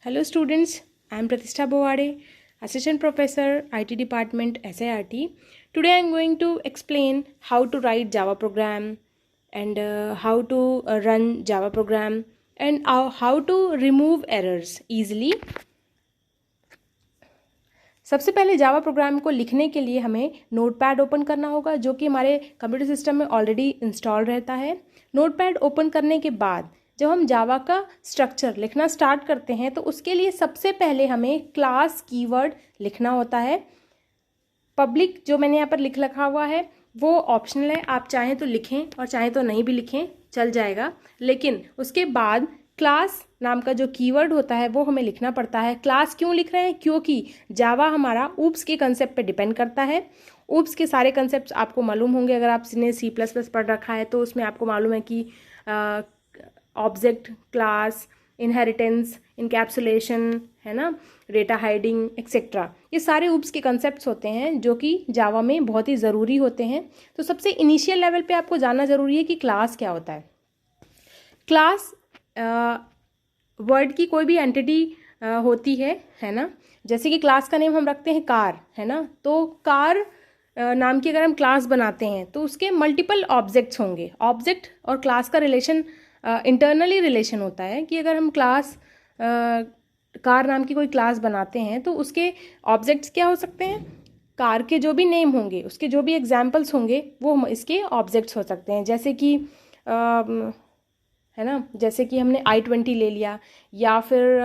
Hello students, I am Pratishtha Bowade, Assistant Professor, IT Department, SIRT. Today I am going to explain how to write Java program and how to run Java program and how to remove errors easily. सबसे पहले Java program को लिखने के लिए हमें notepad open करना होगा, जो कि हमारे कंप्यूटर सिस्टम में ऑलरेडी इंस्टॉल रहता है। नोटपैड ओपन करने के बाद जब हम जावा का स्ट्रक्चर लिखना स्टार्ट करते हैं तो उसके लिए सबसे पहले हमें क्लास कीवर्ड लिखना होता है। पब्लिक जो मैंने यहाँ पर लिख रखा हुआ है वो ऑप्शनल है, आप चाहें तो लिखें और चाहें तो नहीं भी लिखें, चल जाएगा। लेकिन उसके बाद क्लास नाम का जो कीवर्ड होता है वो हमें लिखना पड़ता है। क्लास क्यों लिख रहे हैं? क्योंकि जावा हमारा ऊप्स के कंसेप्ट पे डिपेंड करता है। ऊप्स के सारे कंसेप्ट आपको मालूम होंगे, अगर आपने C++ पढ़ रखा है तो उसमें आपको मालूम है कि ऑब्जेक्ट, क्लास, इनहेरिटेंस, इनकैप्सुलेशन, है ना, डेटा हाइडिंग एक्सेट्रा, ये सारे ऊप्स के कंसेप्ट्स होते हैं जो कि जावा में बहुत ही ज़रूरी होते हैं। तो सबसे इनिशियल लेवल पे आपको जानना ज़रूरी है कि क्लास क्या होता है। क्लास वर्ड की कोई भी एंटिटी होती है ना। जैसे कि क्लास का नेम हम रखते हैं कार, है ना, तो कार नाम की अगर हम क्लास बनाते हैं तो उसके मल्टीपल ऑब्जेक्ट्स होंगे। ऑब्जेक्ट और क्लास का रिलेशन इंटरनली रिलेशन होता है कि अगर हम क्लास कार नाम की कोई क्लास बनाते हैं तो उसके ऑब्जेक्ट्स क्या हो सकते हैं? कार के जो भी नेम होंगे, उसके जो भी एग्जाम्पल्स होंगे वो इसके ऑब्जेक्ट्स हो सकते हैं। जैसे कि है ना, जैसे कि हमने i20 ले लिया, या फिर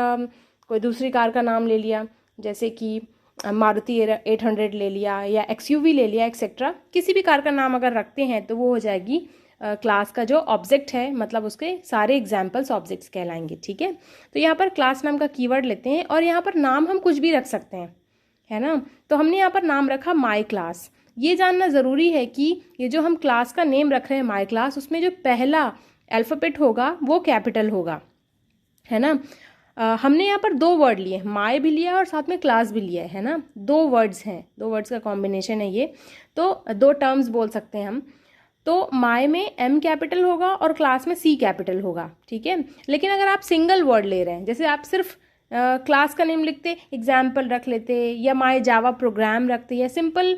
कोई दूसरी कार का नाम ले लिया, जैसे कि मारुति 800 ले लिया या XUV ले लिया एक्सेट्रा। किसी भी कार का नाम अगर रखते हैं तो वो हो जाएगी क्लास का जो ऑब्जेक्ट है, मतलब उसके सारे एग्जाम्पल्स ऑब्जेक्ट्स कहलाएंगे। ठीक है, तो यहाँ पर क्लास नाम का कीवर्ड लेते हैं और यहाँ पर नाम हम कुछ भी रख सकते हैं, है ना। तो हमने यहाँ पर नाम रखा माई क्लास। ये जानना ज़रूरी है कि ये जो हम क्लास का नेम रख रहे हैं माई क्लास, उसमें जो पहला अल्फ़ाबेट होगा वो कैपिटल होगा, है ना। हमने यहाँ पर दो वर्ड लिए, माई भी लिया और साथ में क्लास भी लिया है ना। दो वर्ड्स हैं, दो वर्ड्स का कॉम्बिनेशन है ये, तो दो टर्म्स बोल सकते हैं हम। तो माई में M कैपिटल होगा और क्लास में C कैपिटल होगा, ठीक है। लेकिन अगर आप सिंगल वर्ड ले रहे हैं, जैसे आप सिर्फ क्लास का नेम लिखते, एग्जाम्पल रख लेते, या माई जावा प्रोग्राम रखते, या सिंपल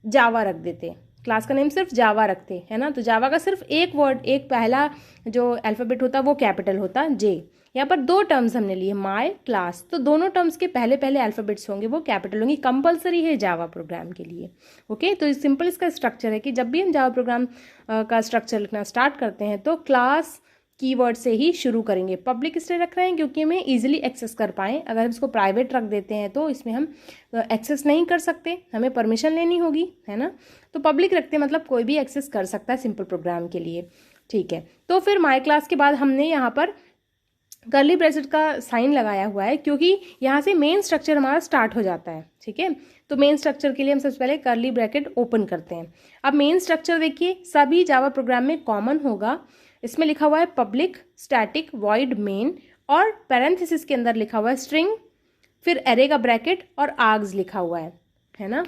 जावा रख देते, क्लास का नेम सिर्फ जावा रखते, है ना, तो जावा का सिर्फ एक वर्ड, एक पहला जो अल्फ़ाबेट होता वो कैपिटल होता J। यहाँ पर दो टर्म्स हमने लिए, माई क्लास, तो दोनों टर्म्स के पहले पहले अल्फ़ाबेट्स होंगे वो कैपिटल होंगे, कंपलसरी है जावा प्रोग्राम के लिए। ओके, तो सिंपल इसका स्ट्रक्चर है कि जब भी हम जावा प्रोग्राम का स्ट्रक्चर लिखना स्टार्ट करते हैं तो क्लास कीवर्ड से ही शुरू करेंगे। पब्लिक इसलिए रख रहे हैं क्योंकि हमें ईजिली एक्सेस कर पाएँ। अगर हम इसको प्राइवेट रख देते हैं तो इसमें हम एक्सेस नहीं कर सकते, हमें परमिशन लेनी होगी, है ना। तो पब्लिक रखते हैं मतलब कोई भी एक्सेस कर सकता है सिंपल प्रोग्राम के लिए, ठीक है। तो फिर माई क्लास के बाद हमने यहाँ पर कर्ली ब्रैकेट का साइन लगाया हुआ है क्योंकि यहाँ से मेन स्ट्रक्चर हमारा स्टार्ट हो जाता है, ठीक है। तो मेन स्ट्रक्चर के लिए हम सबसे पहले कर्ली ब्रैकेट ओपन करते हैं। अब मेन स्ट्रक्चर देखिए सभी जावा प्रोग्राम में कॉमन होगा। इसमें लिखा हुआ है पब्लिक स्टैटिक वॉइड मेन, और पैरेंथेसिस के अंदर लिखा हुआ है स्ट्रिंग, फिर एरे का ब्रैकेट और आर्ग्स लिखा हुआ है ना।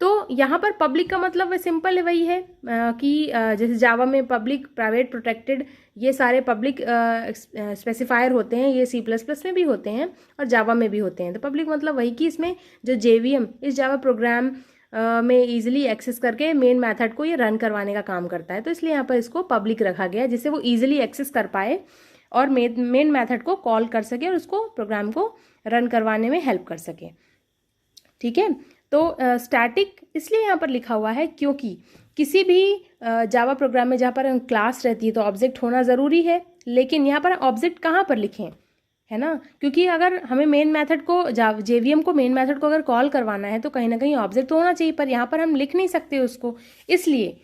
तो यहाँ पर पब्लिक का मतलब सिंपल वही है कि जैसे जावा में पब्लिक, प्राइवेट, प्रोटेक्टेड, ये सारे पब्लिक स्पेसिफायर होते हैं, ये C++ में भी होते हैं और जावा में भी होते हैं। तो पब्लिक मतलब वही कि इसमें जो JVM इस जावा प्रोग्राम में ईजिली एक्सेस करके मेन मेथड को ये रन करवाने का काम करता है। तो इसलिए यहाँ पर इसको पब्लिक रखा गया है जिससे वो ईजिली एक्सेस कर पाए और मेन मेथड को कॉल कर सके और उसको प्रोग्राम को रन करवाने में हेल्प कर सके, ठीक है। तो स्टैटिक इसलिए यहाँ पर लिखा हुआ है क्योंकि किसी भी जावा प्रोग्राम में जहाँ पर क्लास रहती है तो ऑब्जेक्ट होना ज़रूरी है, लेकिन यहाँ पर ऑब्जेक्ट कहाँ पर लिखें, है ना। क्योंकि अगर हमें मेन मेथड को JVM को मेन मेथड को अगर कॉल करवाना है तो कहीं ना कहीं ऑब्जेक्ट तो होना चाहिए, पर यहाँ पर हम लिख नहीं सकते उसको, इसलिए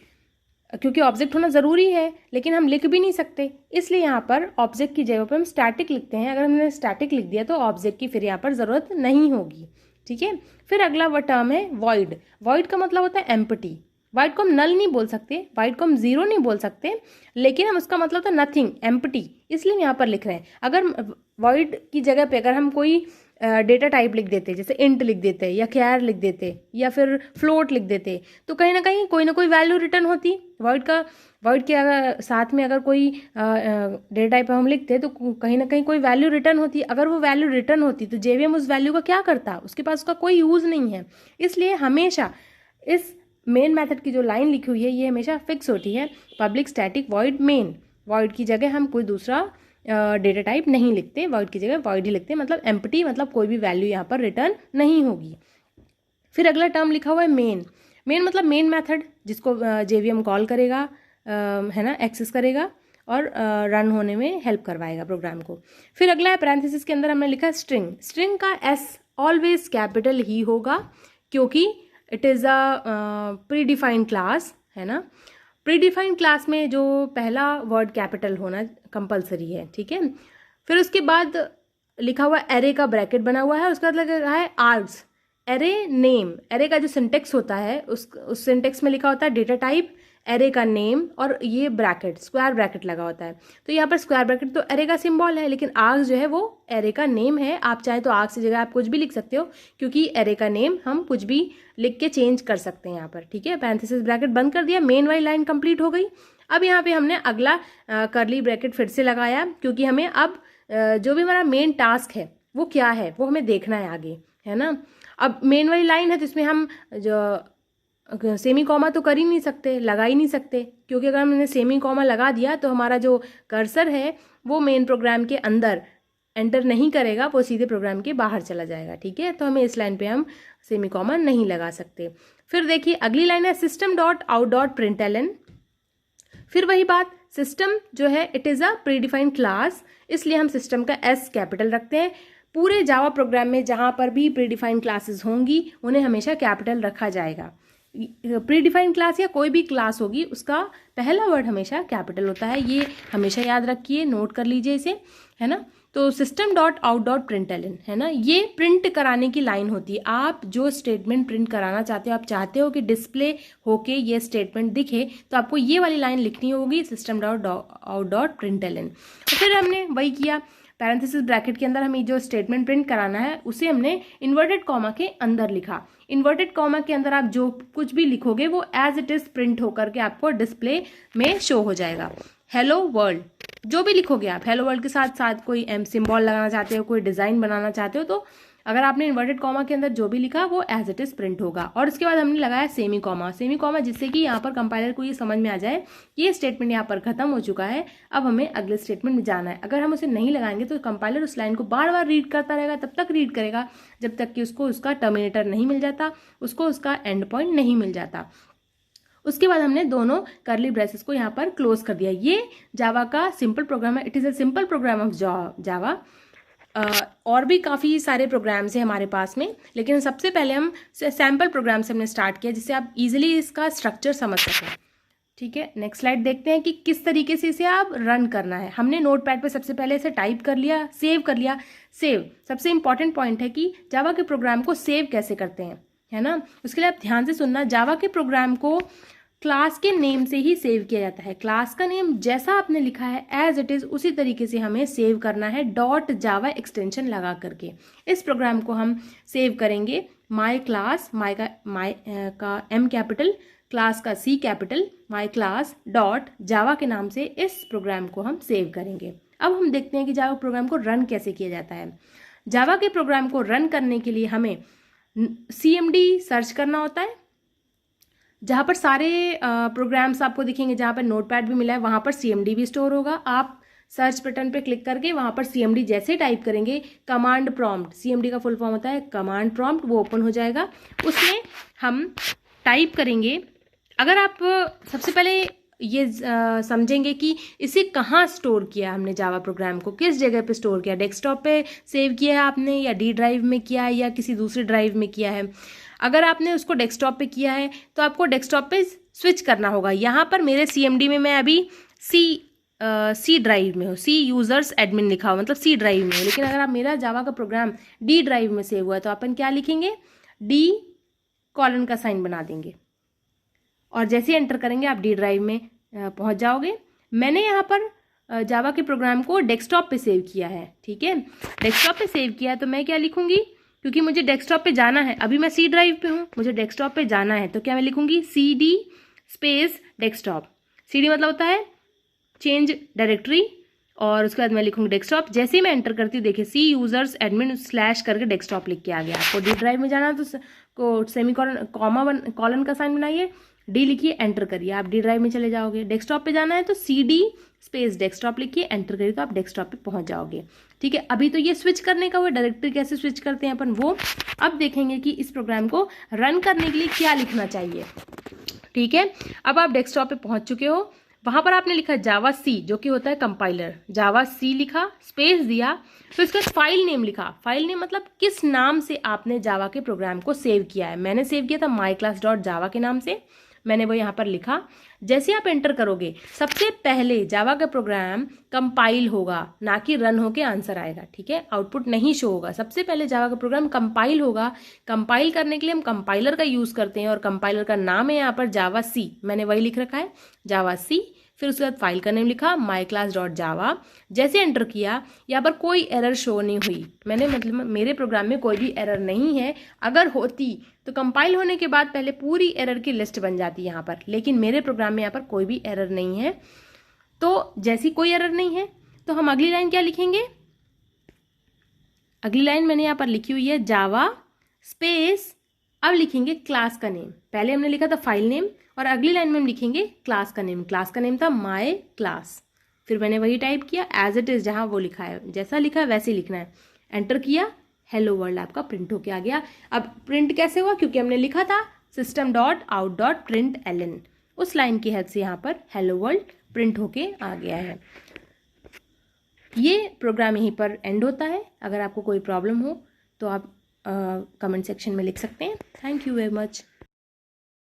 क्योंकि ऑब्जेक्ट होना ज़रूरी है लेकिन हम लिख भी नहीं सकते, इसलिए यहाँ पर ऑब्जेक्ट की जगह पर हम स्टैटिक लिखते हैं। अगर हमने स्टैटिक लिख दिया तो ऑब्जेक्ट की फिर यहाँ पर ज़रूरत नहीं होगी, ठीक है। फिर अगला वो टर्म है वॉइड। वॉइड का मतलब होता है एम्प्टी। वॉइड को हम नल नहीं बोल सकते, वॉइड को हम जीरो नहीं बोल सकते, लेकिन हम उसका मतलब होता है नथिंग, एम्प्टी, इसलिए यहाँ पर लिख रहे हैं। अगर वॉइड की जगह पे अगर हम कोई डेटा टाइप लिख देते, जैसे इंट लिख देते या कैर लिख देते या फिर फ्लोट लिख देते, तो कहीं ना कोई वैल्यू रिटर्न होती। वॉइड के अगर साथ में अगर कोई डेटा टाइप हम लिखते हैं तो कहीं ना कहीं कोई वैल्यू रिटर्न होती है। अगर वो वैल्यू रिटर्न होती तो जेवीएम उस वैल्यू का क्या करता, उसके पास उसका कोई यूज़ नहीं है। इसलिए हमेशा इस मेन मेथड की जो लाइन लिखी हुई है ये हमेशा फिक्स होती है, public static void main. Void की जगह हम कोई दूसरा डेटा टाइप नहीं लिखते, वॉइड की जगह वॉइड ही लिखते हैं, मतलब एम्प्टी, मतलब कोई भी वैल्यू यहाँ पर रिटर्न नहीं होगी। फिर अगला टर्म लिखा हुआ है मेन। मेन मतलब मेन मेथड, जिसको जेवीएम कॉल करेगा, है ना, एक्सेस करेगा और रन होने में हेल्प करवाएगा प्रोग्राम को। फिर अगला है पैरेंथेसिस के अंदर हमने लिखा स्ट्रिंग। स्ट्रिंग का एस ऑलवेज कैपिटल ही होगा क्योंकि it is a pre defined class, है ना। प्री डिफाइंड क्लास में जो पहला वर्ड कैपिटल होना कंपलसरी है, ठीक है। फिर उसके बाद लिखा हुआ एरे का ब्रैकेट बना हुआ है, उसका मतलब लगा है आर्ग्स एरे नेम। एरे का जो सिंटेक्स होता है उस सिंटेक्स में लिखा होता है डेटा टाइप, एरे का नेम और ये ब्रैकेट, स्क्वायर ब्रैकेट लगा होता है। तो यहाँ पर स्क्वायर ब्रैकेट तो एरे का सिंबल है, लेकिन आर्ग्स जो है वो एरे का नेम है। आप चाहे तो आर्ग्स की जगह आप कुछ भी लिख सकते हो, क्योंकि एरे का नेम हम कुछ भी लिख के चेंज कर सकते हैं यहाँ पर, ठीक है। पैरेंथेसिस ब्रैकेट बंद कर दिया, मेन वाली लाइन कंप्लीट हो गई। अब यहाँ पे हमने अगला करली ब्रैकेट फिर से लगाया, क्योंकि हमें अब जो भी हमारा मेन टास्क है वो क्या है वो हमें देखना है आगे, है ना। अब मेन वाली लाइन है तो इसमें हम जो सेमी कॉमा तो कर ही नहीं सकते, लगा ही नहीं सकते, क्योंकि अगर हमने सेमी कॉमा लगा दिया तो हमारा जो कर्सर है वो मेन प्रोग्राम के अंदर एंटर नहीं करेगा, वो सीधे प्रोग्राम के बाहर चला जाएगा, ठीक है। तो हमें इस लाइन पे हम सेमी कॉमा नहीं लगा सकते। फिर देखिए अगली लाइन है system dot out dot println. फिर वही बात, सिस्टम जो है it is a pre defined class, इसलिए हम सिस्टम का एस कैपिटल रखते हैं। पूरे जावा प्रोग्राम में जहाँ पर भी प्री डिफाइंड क्लासेस होंगी उन्हें हमेशा कैपिटल रखा जाएगा। प्री डिफाइंड क्लास या कोई भी क्लास होगी उसका पहला वर्ड हमेशा कैपिटल होता है, ये हमेशा याद रखिए, नोट कर लीजिए इसे, है ना। तो system dot out dot println, है ना, ये प्रिंट कराने की लाइन होती है। आप जो स्टेटमेंट प्रिंट कराना चाहते हो, आप चाहते हो कि डिस्प्ले होके ये स्टेटमेंट दिखे, तो आपको ये वाली लाइन लिखनी होगी, system dot out dot println. फिर हमने वही किया, पैरेंथेसिस ब्रैकेट के अंदर हमें जो स्टेटमेंट प्रिंट कराना है उसे हमने इन्वर्टेड कॉमा के अंदर लिखा। इन्वर्टेड कॉमा के अंदर आप जो कुछ भी लिखोगे वो एज इट इज प्रिंट होकर के आपको डिस्प्ले में शो हो जाएगा। हेलो वर्ल्ड, जो भी लिखोगे आप, हेलो वर्ल्ड के साथ साथ कोई एम सिंबल लगाना चाहते हो, कोई डिज़ाइन बनाना चाहते हो, तो अगर आपने इन्वर्टेड कॉमा के अंदर जो भी लिखा वो एज इट इज प्रिंट होगा। और उसके बाद हमने लगाया सेमी कॉमा। सेमी कॉमा जिससे कि यहाँ पर कंपाइलर को ये समझ में आ जाए ये स्टेटमेंट यहाँ पर खत्म हो चुका है, अब हमें अगले स्टेटमेंट में जाना है। अगर हम उसे नहीं लगाएंगे तो कंपाइलर उस लाइन को बार बार रीड करता रहेगा, तब तक रीड करेगा जब तक कि उसको उसका टर्मिनेटर नहीं मिल जाता, उसको उसका एंड पॉइंट नहीं मिल जाता। उसके बाद हमने दोनों करली ब्रेसेस को यहाँ पर क्लोज कर दिया। ये जावा का सिंपल प्रोग्राम है, it is a simple program of Java. और भी काफ़ी सारे प्रोग्राम्स हैं हमारे पास में, लेकिन सबसे पहले हम सैम्पल प्रोग्राम से हमने स्टार्ट किया जिससे आप इजीली इसका स्ट्रक्चर समझ सकें, ठीक है। नेक्स्ट स्लाइड देखते हैं कि किस तरीके से इसे आप रन करना है। हमने नोटपैड पे सबसे पहले इसे टाइप कर लिया, सेव कर लिया। सेव सबसे इंपॉर्टेंट पॉइंट है कि जावा के प्रोग्राम को सेव कैसे करते हैं, है ना। उसके लिए आप ध्यान से सुनना, जावा के प्रोग्राम को क्लास के नेम से ही सेव किया जाता है। क्लास का नेम जैसा आपने लिखा है एज इट इज उसी तरीके से हमें सेव करना है, डॉट जावा एक्सटेंशन लगा करके। इस प्रोग्राम को हम सेव करेंगे माई क्लास, माई का एम कैपिटल, क्लास का C capital, my class dot Java के नाम से इस प्रोग्राम को हम सेव करेंगे। अब हम देखते हैं कि जावा प्रोग्राम को रन कैसे किया जाता है। जावा के प्रोग्राम को रन करने के लिए हमें CMD सर्च करना होता है, जहाँ पर सारे प्रोग्राम्स आपको दिखेंगे, जहाँ पर नोटपैड भी मिला है वहाँ पर CMD भी स्टोर होगा। आप सर्च बटन पे क्लिक करके वहाँ पर CMD जैसे टाइप करेंगे, कमांड प्रॉम्प्ट, CMD का फुल फॉर्म होता है कमांड प्रॉम्प्ट, वो ओपन हो जाएगा। उसमें हम टाइप करेंगे, अगर आप सबसे पहले ये समझेंगे कि इसे कहाँ स्टोर किया हमने, जावा प्रोग्राम को किस जगह पे स्टोर किया, डेस्कटॉप पे सेव किया है आपने या D ड्राइव में किया है या किसी दूसरी ड्राइव में किया है। अगर आपने उसको डेस्कटॉप पे किया है तो आपको डेस्कटॉप पे स्विच करना होगा। यहाँ पर मेरे CMD में मैं अभी C ड्राइव में हूँ, C यूजर्स एडमिन लिखा हुआ, मतलब C ड्राइव में हूँ। लेकिन अगर आप मेरा जावा का प्रोग्राम D ड्राइव में सेव हुआ है तो अपन क्या लिखेंगे, D कॉलन का साइन बना देंगे और जैसे एंटर करेंगे आप D ड्राइव में पहुँच जाओगे। मैंने यहाँ पर जावा के प्रोग्राम को डेस्कटॉप पे सेव किया है, ठीक है। डेस्कटॉप पे सेव किया है तो मैं क्या लिखूंगी, क्योंकि मुझे डेस्कटॉप पे जाना है, अभी मैं C ड्राइव पे हूँ, मुझे डेस्कटॉप पे जाना है, तो क्या मैं लिखूंगी CD स्पेस डेस्कटॉप। CD मतलब होता है चेंज डायरेक्टरी, और उसके बाद मैं लिखूंगी डेस्कटॉप। जैसे ही मैं एंटर करती हूँ देखिए सी यूजर्स एडमिन स्लैश करके डेस्कटॉप लिख के आ गया। आपको डी ड्राइव में जाना है तो को सेमी कॉलन का साइन बनाइए, डी लिखिए, एंटर करिए, आप डी ड्राइव में चले जाओगे। डेस्कटॉप पे जाना है तो CD स्पेस डेस्कटॉप लिखिए, एंटर करिए तो आप डेस्कटॉप पे पहुंच जाओगे। ठीक है, अभी तो ये स्विच करने का हुआ, डायरेक्टरी कैसे स्विच करते हैं अपन वो अब देखेंगे कि इस प्रोग्राम को रन करने के लिए क्या लिखना चाहिए। ठीक है, अब आप डेस्कटॉप पे पहुंच चुके हो, वहां पर आपने लिखा जावा सी जो कि होता है कंपाइलर, जावा सी लिखा, स्पेस दिया, फिर इसका फाइल नेम लिखा। फाइल नेम मतलब किस नाम से आपने जावा के प्रोग्राम को सेव किया है। मैंने सेव किया था myclass.java के नाम से, मैंने वो यहाँ पर लिखा। जैसे आप एंटर करोगे सबसे पहले जावा का प्रोग्राम कंपाइल होगा, ना कि रन होके आंसर आएगा। ठीक है, आउटपुट नहीं शो होगा, सबसे पहले जावा का प्रोग्राम कंपाइल होगा। कंपाइल करने के लिए हम कंपाइलर का यूज़ करते हैं और कंपाइलर का नाम है यहाँ पर जावा सी, मैंने वही लिख रखा है जावा सी। फिर उसके बाद फाइल का नेम लिखा myclass.java। जैसे एंटर किया यहाँ पर कोई एरर शो नहीं हुई, मैंने मतलब मेरे प्रोग्राम में कोई भी एरर नहीं है। अगर होती तो कंपाइल होने के बाद पहले पूरी एरर की लिस्ट बन जाती है यहाँ पर, लेकिन मेरे प्रोग्राम में यहाँ पर कोई भी एरर नहीं है। तो जैसी कोई एरर नहीं है तो हम अगली लाइन क्या लिखेंगे, अगली लाइन मैंने यहाँ पर लिखी हुई है जावा स्पेस, अब लिखेंगे क्लास का नेम। पहले हमने लिखा था फाइल नेम और अगली लाइन में हम लिखेंगे क्लास का नेम। क्लास का नेम था माय क्लास, फिर मैंने वही टाइप किया एज इट इज, जहाँ वो लिखा है जैसा लिखा है वैसे ही लिखना है। एंटर किया, हेलो वर्ल्ड आपका प्रिंट होके आ गया। अब प्रिंट कैसे हुआ, क्योंकि हमने लिखा था system.out.println, उस लाइन की हेल्प से यहाँ पर हेलो वर्ल्ड प्रिंट होके आ गया है। ये प्रोग्राम यहीं पर एंड होता है। अगर आपको कोई प्रॉब्लम हो तो आप कमेंट सेक्शन में लिख सकते हैं। Thank you very much.